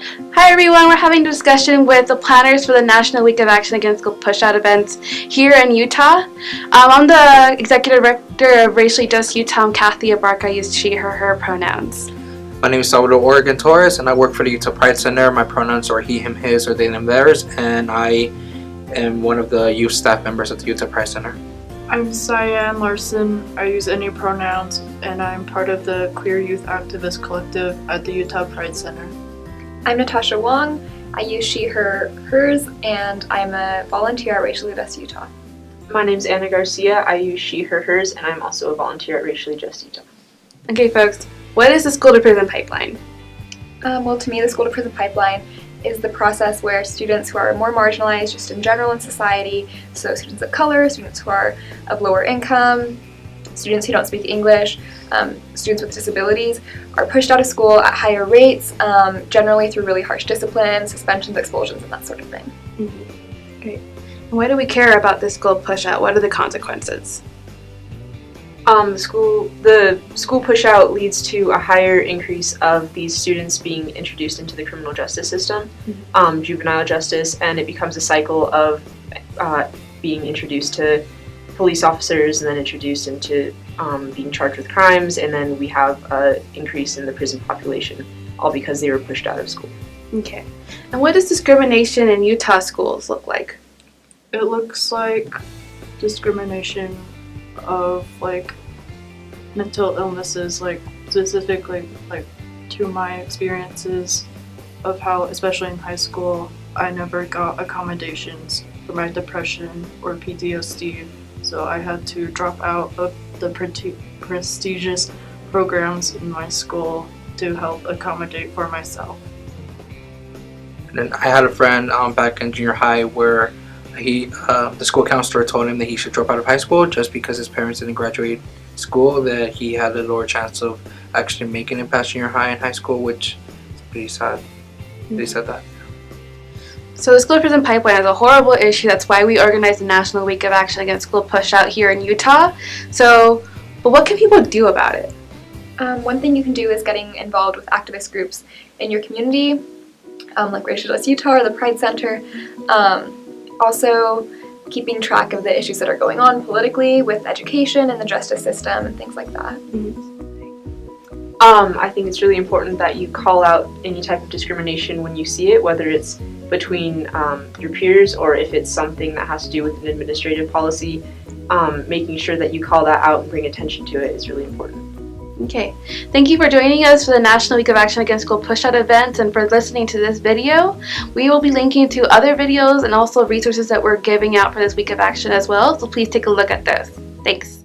Hi everyone, we're having a discussion with the planners for the National Week of Action Against School Pushout events here in Utah. I'm the Executive Director of Racially Just Utah. I'm Kathy Abarca. I use she, her pronouns. My name is Salvador Oregon Torres, and I work for the Utah Pride Center. My pronouns are he, him, his, or they, them, theirs, and I am one of the youth staff members at the Utah Pride Center. I'm Cyan Larson. I use any pronouns, and I'm part of the Queer Youth Activist Collective at the Utah Pride Center. I'm Natasha Wong. I use she, her, hers, and I'm a volunteer at Racially Just Utah. My name's Anna Garcia. I use she, her, hers, and I'm also a volunteer at Racially Just Utah. Okay folks, what is the school to prison pipeline? Well, to me, the school to prison pipeline is the process where students who are more marginalized just in general in society, so students of color, students who are of lower income, students who don't speak English, students with disabilities, are pushed out of school at higher rates, generally through really harsh discipline, suspensions, expulsions, and that sort of thing. Mm-hmm. Great. And why do we care about this school pushout? What are the consequences? The school pushout leads to a higher increase of these students being introduced into the criminal justice system, juvenile justice, and it becomes a cycle of being introduced to police officers and then introduced into being charged with crimes, and then we have an increase in the prison population, all because they were pushed out of school. Okay. And what does discrimination in Utah schools look like? It looks like discrimination of mental illnesses, specifically to my experiences of how, especially in high school, I never got accommodations for my depression or PTSD, so I had to drop out of the prestigious programs in my school to help accommodate for myself. And then I had a friend back in junior high where the school counselor told him that he should drop out of high school just because his parents didn't graduate school, that he had a lower chance of actually making it past junior high and high school, which is pretty sad. They said that. So the school to prison pipeline is a horrible issue. That's why we organize the National Week of Action Against School Pushout here in Utah. But what can people do about it? One thing you can do is getting involved with activist groups in your community, like Racially Just Utah or the Pride Center. Also, keeping track of the issues that are going on politically with education and the justice system and things like that. I think it's really important that you call out any type of discrimination when you see it, whether it's between your peers or if it's something that has to do with an administrative policy. Making sure that you call that out and bring attention to it is really important. Okay, thank you for joining us for the National Week of Action Against School Pushout events and for listening to this video. We will be linking to other videos and also resources that we're giving out for this week of action as well, so please take a look at this. Thanks.